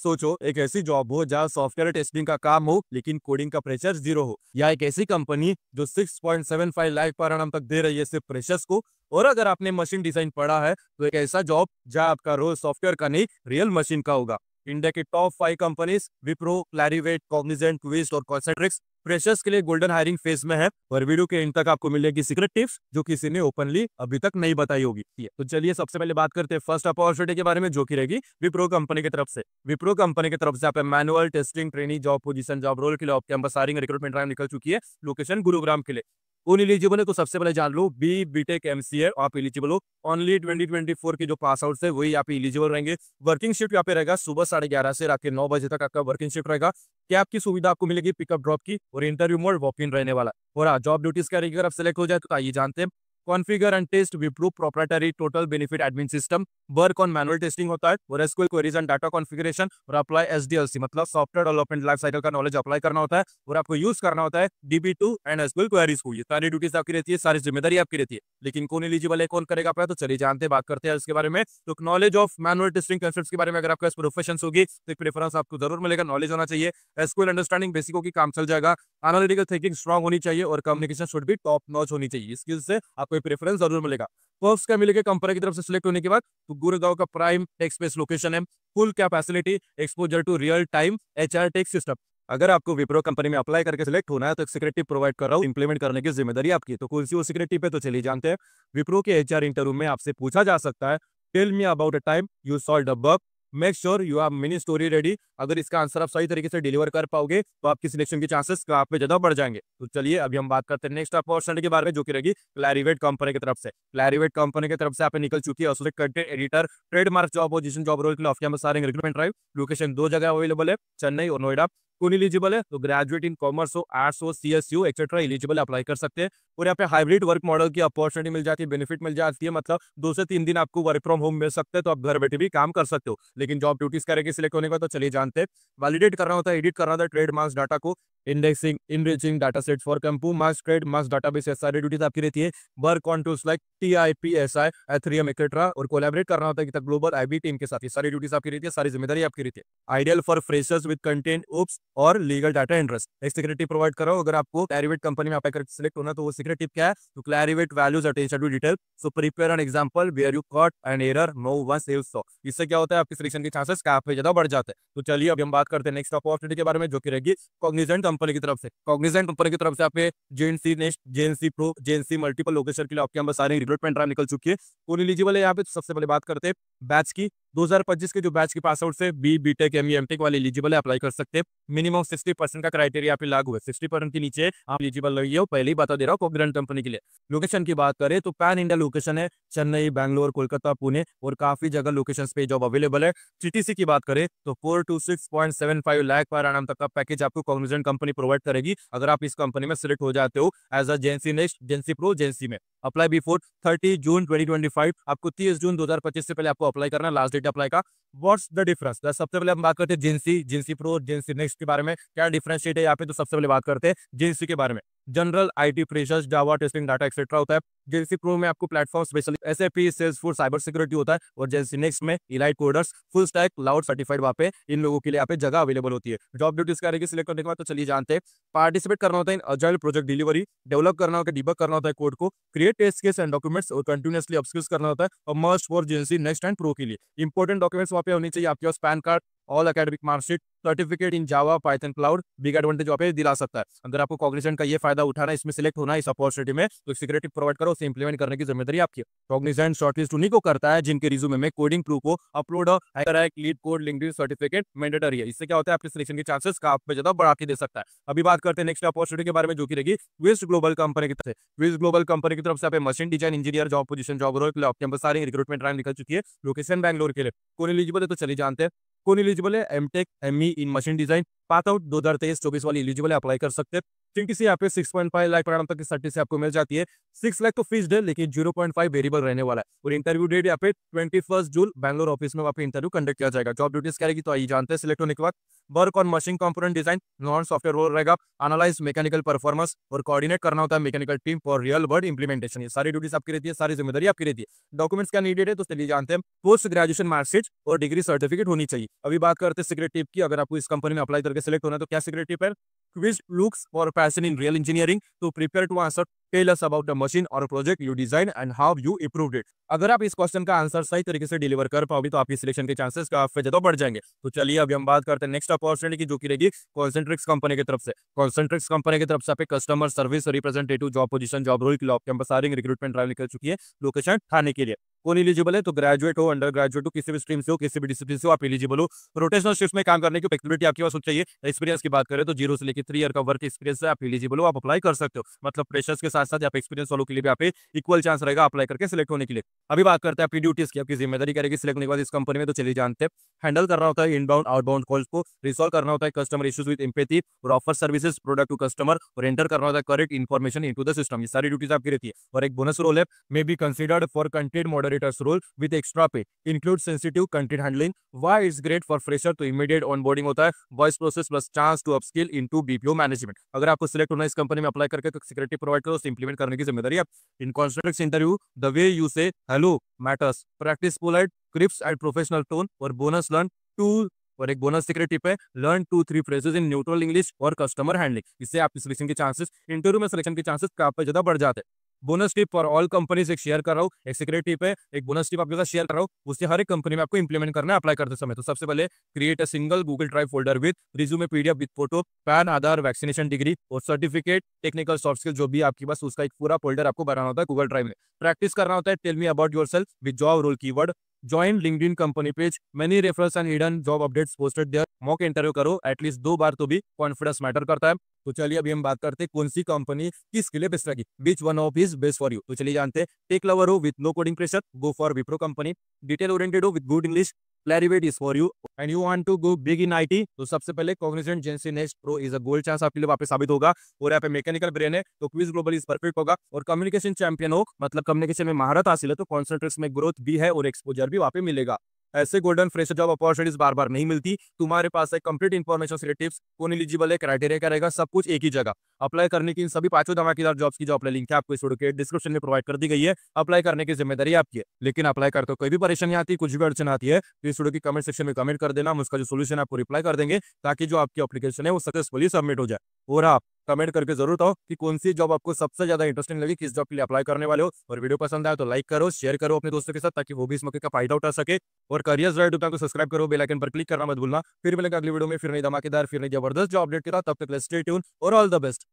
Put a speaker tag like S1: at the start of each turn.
S1: सोचो एक ऐसी जॉब हो जहाँ सॉफ्टवेयर टेस्टिंग का काम हो लेकिन कोडिंग का प्रेशर जीरो हो, या एक ऐसी कंपनी जो 6.75 लाख पर annum तक दे रही है सिर्फ फ्रेशर्स को। और अगर आपने मशीन डिजाइन पढ़ा है तो एक ऐसा जॉब जहाँ आपका रोल सॉफ्टवेयर का नहीं रियल मशीन का होगा। इंडिया की top 5 companies Wipro, Clarivate, Cognizant, Twist और कॉन्सेंट्रिक्स फ्रेशर्स के लिए गोल्डन हायरिंग फेज में है। और वीडियो के एंड तक आपको मिलेगी सीक्रेट टिप्स जो किसी ने ओपनली अभी तक नहीं बताई होगी। तो चलिए सबसे पहले बात करते हैं फर्स्ट अपॉर्चुनिटी के बारे में, जो की रहेगी विप्रो कंपनी की तरफ से। विप्रो कंपनी की तरफ से आप manual testing trainee job position job role के लिए कैंपस हायरिंग रिक्रूटमेंट ड्राइव निकल चुकी है। लोकेशन गुरुग्राम के लिए। कौन एलिजिबल है तो सबसे पहले जान लो, बी बीटेक एमसीए आप एलिजिबल हो। ओनली 2024 की जो पास आउट है वही यहाँ पे एलिजिबल रहेंगे। वर्किंग शिफ्ट यहाँ पे रहेगा सुबह 11:30 से रात के 9 बजे तक आपका वर्किंग शिफ्ट रहेगा। क्या आपकी सुविधा आपको मिलेगी पिकअप ड्रॉप की, और इंटरव्यू मोड वॉक इन रहने वाला। और हाँ, जॉब ड्यूटीज क्या रहेगी अगर आप सिलेक्ट हो जाए तो आइए जानते हैं। Configure and test Wipro proprietary total benefit admin system. Work on manual testing होता है और SQL queries and data configuration, और अप्लाई एसडीएलसी मतलब सॉफ्टवेयर डेवलपमेंट लाइफ साइकिल का नॉलेज अप्लाई करना होता है। और आपको यूज करना होता है डीबी2 एंड एसक्यूएल क्वेरीज को। ये सारी ड्यूटीज आपकी रहती है, सारी जिम्मेदारी आपकी रहती है। लेकिन कौन एलिजिबल है, कौन करेगा अप्लाई, तो चलिए जानते हैं, बात करते हैं इसके बारे में। तो knowledge of manual testing concepts के बारे में अगर आपके पास प्रोफेशन होगी तो प्रेफरेंस आपको जरूर मिलेगा, नॉलेज होना चाहिए। एसक्यूएल अंडरस्टैंडिंग बेसिकों की काम चल जाएगा। एनालिटिकल थिंकिंग स्ट्रांग होनी चाहिए और कम्युनिकेशन शुड भी टॉप नॉच होनी चाहिए। स्किल्स से आपको प्रेफरेंस जरूर मिलेगा। पर्क्स क्या मिलेगा कंपनी की तरफ से सिलेक्ट होने के बाद, तो गुड़गांव का प्राइम टेक स्पेस लोकेशन है। Full capacity, exposure to real time HR tech system. अगर आपको विप्रो कंपनी में अप्लाई करके सिलेक्ट होना है तो एक सिक्योरिटी प्रोवाइड कर रहा हूँ, इंप्लीमेंट करने की जिम्मेदारी आपकी। तो कौन सी वो सिक्योरिटी पे, तो चलिए जानते हैं। विप्रो के एचआर इंटरव्यू में आपसे पूछा जा सकता है, tell me about a time you solved a bug, make sure you have mini story ready. अगर इसका आंसर आप सही तरीके से डिलीवर कर पाओगे तो आपकी सिलेक्शन के चांसेस आप पे ज्यादा बढ़ जाएंगे। तो चलिए अभी हम बात करते हैं नेक्स्ट अपॉर्चुनिटी के बारे में, जो कि रहेगी क्लैरिवेट कंपनी की तरफ से। क्लैरिवेट कंपनी की तरफ से आप निकल चुकी है associate content editor trademark job position job role के लिए off campus hiring recruitment drive. Location 2 जगह अवेलेबल है, चेन्नई और नोएडा। कौन एलिजिबल है तो ग्रेजुएट इन कॉमर्स हो, आर्ट्स हो, सीएसयू एक्सेट्रा एलिजिबल अप्लाई कर सकते हैं। और यहाँ पे हाइब्रिड वर्क मॉडल की अपॉर्चुनिटी मिल जाती है, बेनिफिट मिल जाती है, मतलब 2 से 3 दिन आपको वर्क फ्रॉम होम मिल सकते हैं, तो आप घर बैठे भी काम कर सकते हो। लेकिन जॉब ड्यूटीज करेंगे सिलेक्ट होने का, तो चलिए जानते हैं। वैलिडेट करना होता है, एडिट करना होता है ट्रेड मार्क्स डाटा को, indexing enriching data set for CompuMarks trade marks database, सारी ड्यूटीज आपकी रहती है। Work on tools like TIP, SI, Ethereum etcetera, और कोलैबोरेट करना होता है कि ग्लोबल आईबी टीम के साथ। ये सारी ड्यूटीज आपकी रहती है, सारी जिम्मेदारी आपकी रहती है। Ideal for freshers with content ops और लीगल डाटा इंटरेस्ट। एक सिक्योरिटी प्रोवाइड करो अगर आपको क्लैरिवेट कंपनी में अप्लाई करके सिलेक्ट होना, तो वो सिक्योरिटी क्या है, तो Clarivate values attention to detail, so prepare an example where you caught an error no one saves so. इससे क्या होता है, आपकी सिलेक्शन के चांसेस काफी ज्यादा बढ़ जाते हैं। तो चलिए अभी हम बात करते हैं नेक्स्ट अपॉर्चुनिटी के बारे में, जो कि रहेगी कॉग्निजेंट कंपनी की तरफ से। कॉग्निजेंट कंपनी की तरफ से आप JNC next, JNC pro, JNC multiple location के लिए आपके कैंपस हायरिंग रिक्रूटमेंट ड्राइव निकल चुकी है। कौन एलिजिबल है यहाँ पे, तो सबसे पहले बात करते हैं बैच की। 2025 के जो बैच के पास आउट से बी बीटेक एमई एमटेक वाले एलिजिबल है, अप्लाई कर सकते हैं। मिनिमम 60% का क्राइटेरिया पे लागू है, 60% के नीचे आप एलिजिबल नहीं हो, पहले ही बता दे रहा हूँ कॉग्निजेंट कंपनी के लिए। लोकेशन की बात करें तो पैन इंडिया लोकेशन है, चेन्नई, बैंगलोर, कोलकाता, पुणे, और काफी जगह लोकेशन पे जॉब अवेलेबल है। सीटीसी की बात करें तो 4 to 6.75 लाख पर annum तक का पैकेज आपको कॉग्निजेंट कंपनी प्रोवाइड करेगी अगर आप इस कंपनी में सिलेक्ट हो जाते हो as a JNC next, JNC pro, JNC में। Apply before 30 June 2025। आपको 30 जून 2025 से पहले आपको अप्लाई करना, लास्ट डेट अप्लाई का। व्हाट्स द डिफरेंस, सबसे पहले हम बात करते हैं JNC, JNC pro, JNC next के बारे में, क्या डिफरेंशिएट है यहाँ पे, तो सबसे पहले बात करते हैं जेएनसी के बारे में। General IT freshers, Java testing, data etcetera होता है। जेएनसी प्रो में आपको platform specially SAP, Salesforce, cyber security होता है। और जेएनसी नेक्स्ट में elite coders, full stack, cloud certified, वहाँ पे इन लोगों के लिए यहाँ पे जगह अवेलेबल होती है। जॉब ड्यूटीज क्या रहेगी सिलेक्ट करने के बाद, तो चलिए जानते हैं। पार्टिसिपेट करना होता है in agile project delivery, develop करना होता है, डिबग करना होता है कोड को, create test case and documents, और कंटिन्यूअसली अपस्किल्स करना होता है। और must for GenC Next and Pro के लिए इंपॉर्टेंट डॉक्यूमेंट्स वहाँ पे होनी चाहिए आपके पास, PAN card, all academic marksheet, certificate in Java, Python, cloud. Big advantage वहाँ पे दिला सकता है। अगर आपको कॉग्निजेंट का ये फायदा उठाना है, इसमें सिलेक्ट होना है इस अपॉर्चुनिटी में, तो सिक्योरिटी प्रोवाइड करो, उसे इंप्लीमेंट करने की जिम्मेदारी आपकी है। कॉग्निजेंट शॉर्टलिस्ट उन्हीं को करता है जिनके रिज्यूमे में कोडिंग प्रूफ हो, upload leet code, LinkedIn certificate mandatory है। इससे क्या होता है, आपके सिलेक्शन के चांसेस का आप पे ज्यादा बढ़ा के दे सकता है। अभी बात करते हैं नेक्स्ट अपॉर्चुनिटी के बारे में, जो की रहेगी ट्विस्ट ग्लोबल कंपनी की तरफ से। ट्विस्ट ग्लोबल कंपनी की तरफ से आप machine design engineer job position job role के लिए कैंपस हायरिंग रिक्रूटमेंट ड्राइव निकल चुकी है। लोकेशन बैंगलोर के लिए। कौन एलिजिबल है तो चलिए जानते हैं। कौन एलिजिबल है, एमटेक एमई इन मशीन डिजाइन, पास आउट 2023-24 वाली एलिजिबल है, अप्लाई कर सकते हैं। क्योंकि से यहाँ पे 6.5 लाख पर annum तक की सर्टिस से आपको मिल जाती है। 6 लाख तो फिक्स्ड है, लेकिन 0.5 वेरिएबल रहने वाला है। और इंटरव्यू डेट यहाँ पे 21 जून बैंगलोर ऑफिस में वहाँ पे इंटरव्यू कंडक्ट किया जाएगा। जॉब ड्यूटीज करेगी, तो आइए जानते हैं सिलेक्ट होने के बाद। Work on machine component design, non software role रहेगा, एनालाइज मैकेनिकल परफॉर्मेंस और कोऑर्डिनेट करना होता है mechanical team for real world implementation. ये सारी ड्यूटीज आपकी रहती है, सारी जिम्मेदारी आपकी रहती है। डॉक्यूमेंट्स क्या नीडेड है तो चलिए जानते हैं। पोस्ट ग्रेजुएशन मार्कशीट और डिग्री सर्टिफिकेट होनी चाहिए। अभी बात करते हैं सीक्रेट टिप की। अगर आपको इस कंपनी में अप्लाई करके सिलेक्ट होना है तो क्या सीक्रेट टिप है? Quiz looks for passion in real engineering to prepare to answer. Tell us about the machine or project you designed and how you improved it. अगर आप इस क्वेश्चन का आंसर सही तरीके से डिलीवर कर पाओगे तो आपकी सिलेक्शन के चांसेस काफी ज्यादा बढ़ जाएंगे। तो चलिए अभी हम बात करते हैं नेक्स्ट अपॉर्चुनिटी की, जो की रहेगी कॉन्सेंट्रिक्स कंपनी की तरफ से। कॉन्सेंट्रिक्स कंपनी की तरफ से आप customer service representative job position, job role की कैंपस हायरिंग रिक्रूटमेंट ड्राइव निकल चुकी है। लोकेशन ठाणे के लिए। कौन एलिजिबल है तो ग्रेजुएट हो, अंडर ग्रेजुएट हो, किसी भी स्ट्रीम से हो, किसी भी डिसिप्लिन से हो, आप एलिजिबल हो। रोटेशनल शिफ्ट में काम करने की फ्लेक्सिबिलिटी आपके पास चाहिए। एक्सपीरियंस की बात करें तो 0 से लेकर 3 ईयर का वर्क एक्सपीरियंस से आप एलिजिबल हो, आप अप्लाई कर सकते हो। मतलब फ्रेशर्स के साथ साथ आप एक्सपीरियंस वालों के लिए भी आप इक्वल चांस रहेगा अप्लाई करके सिलेक्ट होने के लिए। अभी बात करते हैं आपकी ड्यूटीज की, आपकी जिम्मेदारी करेगी सिलेक्ट होने के बाद इस कंपनी में। तो चलिए जानते हैं। हैंडल करना होता है इनबाउंड आउटबाउंड कॉल्स को, रिसॉल्व करना होता है कस्टमर इश्यूज विद एम्पैथी और offer services product to customer, और एंटर करना होता है correct information into the system. ये सारी ड्यूटीज आपकी रहती है। और एक बोनस रोल है, may be considered for content moderators role with extra pay, include sensitive content handling. Why is great for fresher तो इमीडिएट ऑनबोर्डिंग होता है, voice process plus chance to upskill into BPO management. अगर आपको select होना है इस company में apply करके तो सिक्योरिटी प्रोवाइड करो, इंप्लीमेंट करने की जिम्मेदारी आप। In constructs interview the way you say hello matters, practice polite crisp and professional tone, और बोनस लर्न टू, और एक बोनस सीक्रेट टिप है, learn 2-3 phrases in neutral English और कस्टमर हैंडलिंग। इससे आपकी सिलेक्शन के चांसेस, इंटरव्यू में selection के चांसेस काफी ज्यादा बढ़ जाते हैं। Bonus tip for all companies एक शेयर कर रहा हूँ, एक सीक्रेट टिप है, एक बोनस टिप आपके साथ शेयर कर रहा हूँ, उससे हर एक कंपनी में आपको इंप्लीमेंट करना है अप्लाई करते समय। तो सबसे पहले create a single Google drive folder with resume, PDF with photo, pan, Aadhaar, vaccination degree और सर्टिफिकेट, टेक्निकल सॉफ्ट स्किल जो भी आपके पास, उसका एक पूरा फोल्डर आपको बनाना होता है गूगल ड्राइव में। प्रैक्टिस करना होता है tell me about yourself with job role keyword, join LinkedIn company page, many reference and hidden job updates posted there. Mock interview करो एटलीस्ट 2 बार, तो भी कॉन्फिडेंस मैटर करता है। तो चलिए अभी हम बात करते हैं कौन सी कंपनी किसके लिए बेस्ट रहेगी, which one of is best for you. तो चलिए जानते हैं। टेक लवर हो with no coding pressure, go for Wipro company. Detail oriented हो with good English, Clarivate is for you and you want to go big in IT, तो सबसे पहले Cognizant Gen Next Pro is a gold chance आपके लिए वापस साबित होगा। और यहाँ पे मैकेनिकल ब्रेन है तो क्विज ग्लोबल इज परफेक्ट होगा। और कम्युनिकेशन चैंपियन हो, मतलब कम्युनिकेशन में महारत हासिल है, तो कॉन्सेंट्रेट्स में ग्रोथ भी है और एक्सपोजर भी वहाँ पे मिलेगा। ऐसे गोल्डन फ्रेशर जॉब अपॉर्चुनिटीज बार बार नहीं मिलती। तुम्हारे पास है कंप्लीट इन्फॉर्मेशन से टिप्स, कौन एलिजिबल है, क्राइटेरिया क्या रहेगा, सब कुछ एक ही जगह। अप्लाई करने की इन सभी 5 धमाकेदार जॉब्स की जो अप्लाई लिंक है आपको इस वीडियो के डिस्क्रिप्शन में प्रोवाइड कर दी गई है। अप्लाई करने की जिम्मेदारी आपकी है। लेकिन अप्लाई करते कोई भी परेशानी आती है, कुछ भी अड़चन आती है तो इस वीडियो की कमेंट सेक्शन में कमेंट कर देना, हम उसका जो सोल्यूशन आपको रिप्लाई कर देंगे ताकि जो आपकी एप्लीकेशन है वो सक्सेसफुली सबमिट हो जाए। और आप कमेंट करके जरूर बताओ कि कौन सी जॉब आपको सबसे ज्यादा इंटरेस्टिंग लगी, किस जॉब के लिए अप्लाई करने वाले हो। और वीडियो पसंद आए तो लाइक करो, शेयर करो अपने दोस्तों के साथ ताकि वो भी इस मौके का फायदा उठा सके। और करियर राइट को सब्सक्राइब करो, बेल आइकन पर क्लिक करना मत भूलना। फिर मिलेगा अगली वीडियो में, फिर नई धमाकेदार, फिर नई जबरदस्त जॉब अपडेट के साथ। तब तक स्टे ट्यून और ऑल द बेस्ट।